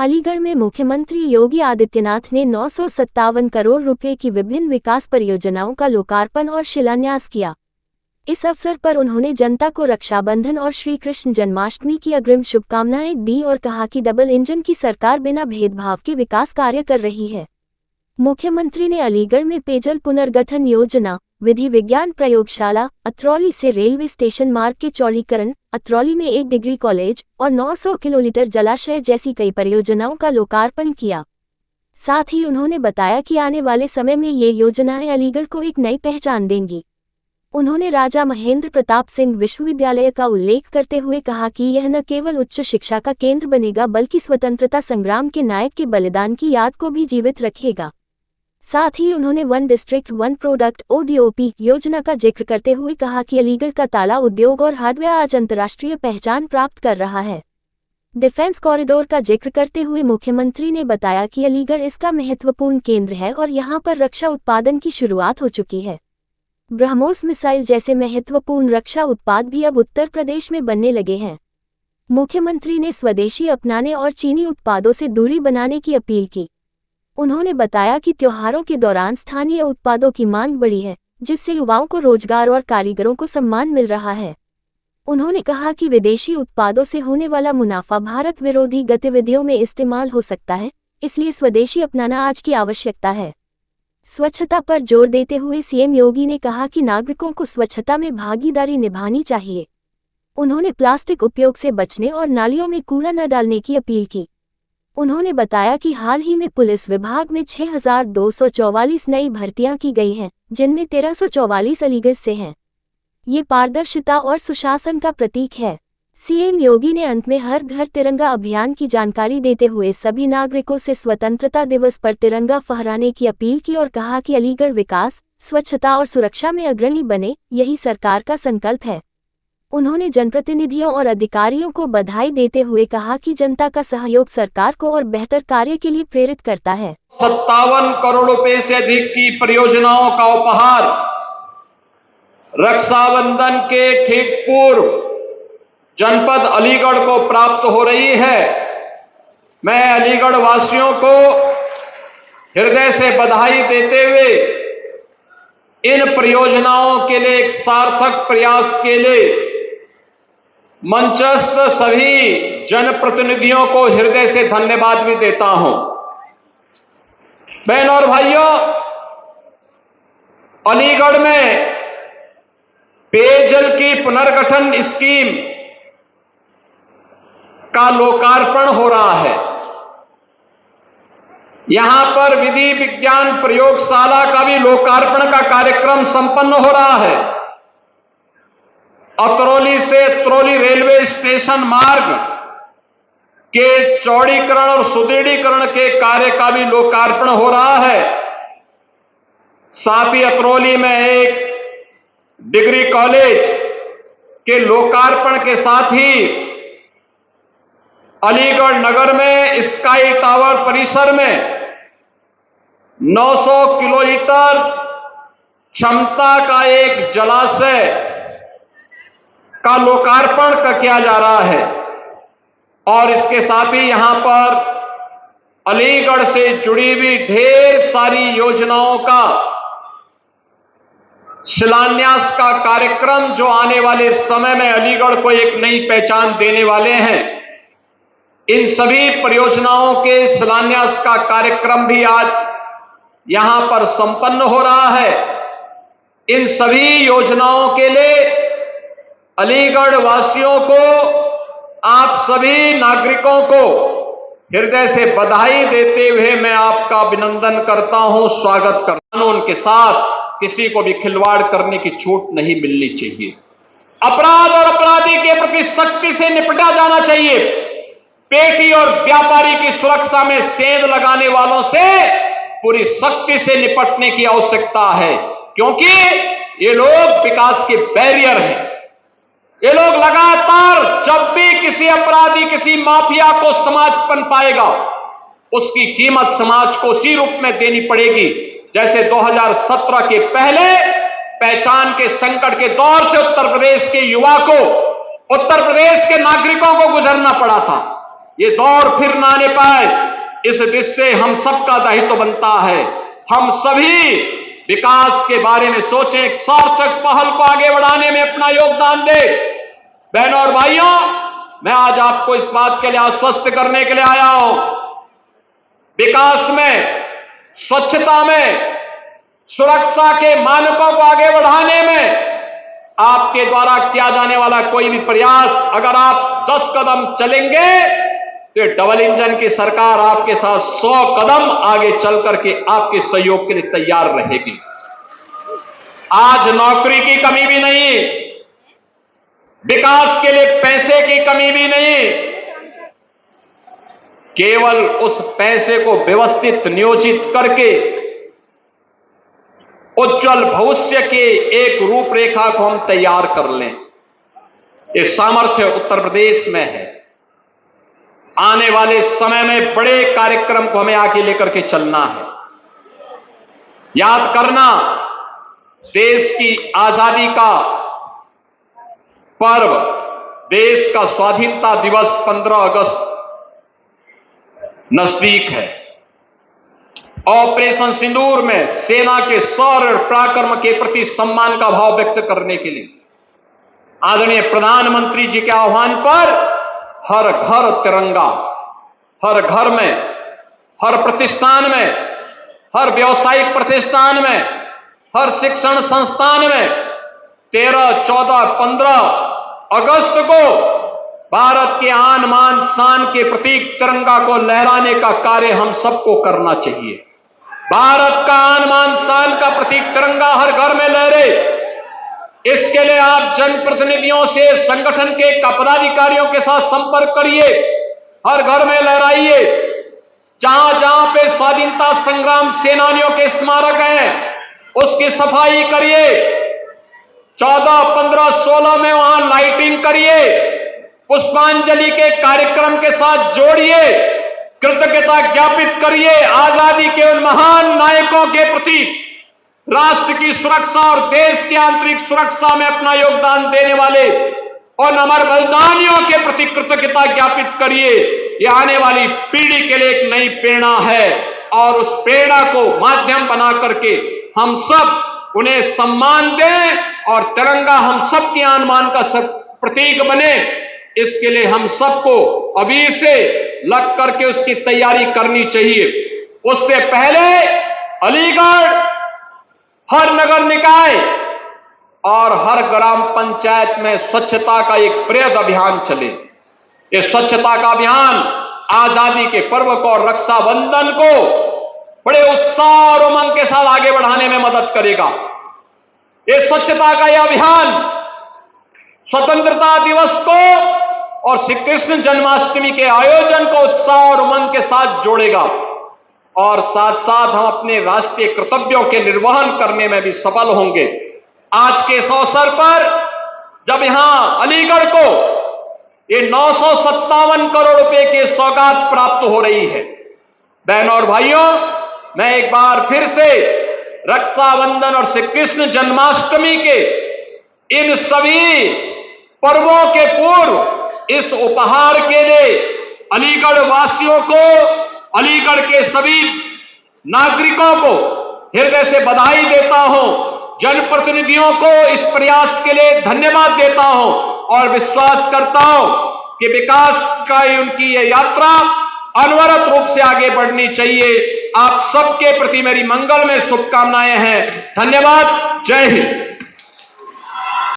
अलीगढ़ में मुख्यमंत्री योगी आदित्यनाथ ने 957 करोड़ रुपए की विभिन्न विकास परियोजनाओं का लोकार्पण और शिलान्यास किया। इस अवसर पर उन्होंने जनता को रक्षाबंधन और श्री कृष्ण जन्माष्टमी की अग्रिम शुभकामनाएं दी और कहा कि डबल इंजन की सरकार बिना भेदभाव के विकास कार्य कर रही है। मुख्यमंत्री ने अलीगढ़ में पेयजल पुनर्गठन योजना, विधि विज्ञान प्रयोगशाला, अतरौली से रेलवे स्टेशन मार्ग के चौड़ीकरण, अतरौली में एक डिग्री कॉलेज और 900 किलोलीटर जलाशय जैसी कई परियोजनाओं का लोकार्पण किया। साथ ही उन्होंने बताया कि आने वाले समय में ये योजनाएं अलीगढ़ को एक नई पहचान देंगी। उन्होंने राजा महेंद्र प्रताप सिंह विश्वविद्यालय का उल्लेख करते हुए कहा कि यह न केवल उच्च शिक्षा का केंद्र बनेगा बल्कि स्वतंत्रता संग्राम के नायक के बलिदान की याद को भी जीवित रखेगा। साथ ही उन्होंने one district one product ODOP योजना का जिक्र करते हुए कहा कि अलीगढ़ का ताला उद्योग और हार्डवेयर आज अंतर्राष्ट्रीय पहचान प्राप्त कर रहा है। डिफेंस कॉरिडोर का जिक्र करते हुए मुख्यमंत्री ने बताया कि अलीगढ़ इसका महत्वपूर्ण केंद्र है और यहां पर रक्षा उत्पादन की शुरुआत हो चुकी है। ब्रह्मोस मिसाइल जैसे महत्वपूर्ण रक्षा उत्पाद भी अब उत्तर प्रदेश में बनने लगे हैं। मुख्यमंत्री ने स्वदेशी अपनाने और चीनी उत्पादों से दूरी बनाने की अपील की। उन्होंने बताया कि त्योहारों के दौरान स्थानीय उत्पादों की मांग बढ़ी है, जिससे युवाओं को रोजगार और कारीगरों को सम्मान मिल रहा है। उन्होंने कहा कि विदेशी उत्पादों से होने वाला मुनाफा भारत विरोधी गतिविधियों में इस्तेमाल हो सकता है, इसलिए स्वदेशी अपनाना आज की आवश्यकता है। स्वच्छता पर जोर देते हुए सीएम योगी ने कहा कि नागरिकों को स्वच्छता में भागीदारी निभानी चाहिए। उन्होंने प्लास्टिक उपयोग से बचने और नालियों में कूड़ा न डालने की अपील की। उन्होंने बताया कि हाल ही में पुलिस विभाग में 6244 नई भर्तियां की गई हैं, जिनमें 1344 अलीगढ़ से हैं। ये पारदर्शिता और सुशासन का प्रतीक है। सीएम योगी ने अंत में हर घर तिरंगा अभियान की जानकारी देते हुए सभी नागरिकों से स्वतंत्रता दिवस पर तिरंगा फहराने की अपील की और कहा कि अलीगढ़ विकास, स्वच्छता और सुरक्षा में अग्रणी बने, यही सरकार का संकल्प है। उन्होंने जनप्रतिनिधियों और अधिकारियों को बधाई देते हुए कहा कि जनता का सहयोग सरकार को और बेहतर कार्य के लिए प्रेरित करता है। 57 करोड़ रुपए से अधिक की परियोजनाओं का उपहार रक्षाबंधन के ठीक पूर्व जनपद अलीगढ़ को प्राप्त हो रही है। मैं अलीगढ़ वासियों को हृदय से बधाई देते हुए इन परियोजनाओं के लिए एक सार्थक प्रयास के लिए मंचस्थ सभी जनप्रतिनिधियों को हृदय से धन्यवाद भी देता हूं। बहनों और भाइयों, अलीगढ़ में पेयजल की पुनर्गठन स्कीम का लोकार्पण हो रहा है। यहां पर विधि विज्ञान प्रयोगशाला का भी लोकार्पण का कार्यक्रम संपन्न हो रहा है। अतरौली से अतरौली रेलवे स्टेशन मार्ग के चौड़ीकरण और सुदृढ़ीकरण के कार्य का भी लोकार्पण हो रहा है। साथ ही अतरौली में एक डिग्री कॉलेज के लोकार्पण के साथ ही अलीगढ़ नगर में स्काई टावर परिसर में 900 किलोलीटर क्षमता का एक जलाशय का लोकार्पण किया जा रहा है और इसके साथ ही यहां पर अलीगढ़ से जुड़ी हुई ढेर सारी योजनाओं का शिलान्यास का कार्यक्रम जो आने वाले समय में अलीगढ़ को एक नई पहचान देने वाले हैं। इन सभी परियोजनाओं के शिलान्यास का कार्यक्रम भी आज यहां पर संपन्न हो रहा है। इन सभी योजनाओं के लिए अलीगढ़ वासियों को, आप सभी नागरिकों को हृदय से बधाई देते हुए मैं आपका अभिनंदन करता हूं, स्वागत करता हूं। उनके साथ किसी को भी खिलवाड़ करने की छूट नहीं मिलनी चाहिए। अपराध और अपराधी के प्रति सख्ती से निपटा जाना चाहिए। पेटी और व्यापारी की सुरक्षा में सेंध लगाने वालों से पूरी सख्ती से निपटने की आवश्यकता है, क्योंकि ये लोग विकास के बैरियर हैं। ये लोग लगातार जब भी किसी अपराधी, किसी माफिया को समाज बन पाएगा, उसकी कीमत समाज को उसी रूप में देनी पड़ेगी जैसे 2017 के पहले पहचान के संकट के दौर से उत्तर प्रदेश के युवा को, उत्तर प्रदेश के नागरिकों को गुजरना पड़ा था। ये दौर फिर ना आने पाए, इस दिशा से हम सबका दायित्व बनता है। हम सभी विकास के बारे में सोचें, एक सार्थक पहल को आगे बढ़ाने में अपना योगदान दें। बहनों और भाइयों, मैं आज आपको इस बात के लिए आश्वस्त करने के लिए आया हूं, विकास में, स्वच्छता में, सुरक्षा के मानकों को आगे बढ़ाने में आपके द्वारा किया जाने वाला कोई भी प्रयास, अगर आप 10 कदम चलेंगे तो डबल इंजन की सरकार आपके साथ 100 कदम आगे चल करके आपके सहयोग के लिए तैयार रहेगी। आज नौकरी की कमी भी नहीं, विकास के लिए पैसे की कमी भी नहीं, केवल उस पैसे को व्यवस्थित नियोजित करके उज्जवल भविष्य के एक रूपरेखा को हम तैयार कर लें। ये सामर्थ्य उत्तर प्रदेश में है। आने वाले समय में बड़े कार्यक्रम को हमें आगे लेकर के चलना है। याद करना, देश की आजादी का पर्व, देश का स्वाधीनता दिवस 15 अगस्त नजदीक है। ऑपरेशन सिंदूर में सेना के शौर्य और पराक्रम के प्रति सम्मान का भाव व्यक्त करने के लिए आदरणीय प्रधानमंत्री जी के आह्वान पर हर घर तिरंगा, हर घर में, हर प्रतिष्ठान में, हर व्यावसायिक प्रतिष्ठान में, हर शिक्षण संस्थान में 13, 14, 15 अगस्त को भारत के आन मान शान के प्रतीक तिरंगा को लहराने का कार्य हम सबको करना चाहिए। भारत का आन मान शान का प्रतीक तिरंगा हर घर में लहरे, इसके लिए आप जनप्रतिनिधियों से, संगठन के पदाधिकारियों के साथ संपर्क करिए, हर घर में लहराइए। जहां जहां पे स्वाधीनता संग्राम सेनानियों के स्मारक हैं, उसकी सफाई करिए। 14, 15, 16 में वहां लाइटिंग करिए, पुष्पांजलि के कार्यक्रम के साथ जोड़िए, कृतज्ञता ज्ञापित करिए आजादी के उन महान नायकों के प्रति, राष्ट्र की सुरक्षा और देश की आंतरिक सुरक्षा में अपना योगदान देने वाले और अमर बलिदानियों के प्रति कृतज्ञता ज्ञापित करिए। यह आने वाली पीढ़ी के लिए एक नई प्रेरणा है और उस प्रेरणा को माध्यम बना करके हम सब उन्हें सम्मान दें और तिरंगा हम सबके आन मान का प्रतीक बने। इसके लिए हम सबको अभी से लग करके उसकी तैयारी करनी चाहिए। उससे पहले अलीगढ़ हर नगर निकाय और हर ग्राम पंचायत में स्वच्छता का एक बृहद अभियान चले। ये स्वच्छता का अभियान आजादी के पर्व को और रक्षाबंधन को बड़े उत्साह और उमंग के साथ आगे बढ़ाने में मदद करेगा। ये स्वच्छता का यह अभियान स्वतंत्रता दिवस को और श्री कृष्ण जन्माष्टमी के आयोजन को उत्साह और उमंग के साथ जोड़ेगा और साथ साथ हम अपने राष्ट्रीय कर्तव्यों के निर्वहन करने में भी सफल होंगे। आज के इस अवसर पर जब यहां अलीगढ़ को ये 957 करोड़ रुपए की सौगात प्राप्त हो रही है, बहनों और भाइयों, मैं एक बार फिर से रक्षाबंधन और श्री कृष्ण जन्माष्टमी के इन सभी पर्वों के पूर्व इस उपहार के लिए अलीगढ़ वासियों को, अलीगढ़ के सभी नागरिकों को हृदय से बधाई देता हूं। जनप्रतिनिधियों को इस प्रयास के लिए धन्यवाद देता हूं और विश्वास करता हूं कि विकास का उनकी यह यात्रा अनवरत रूप से आगे बढ़नी चाहिए। आप सबके प्रति मेरी मंगलमय शुभकामनाएं हैं। धन्यवाद। जय हिंद।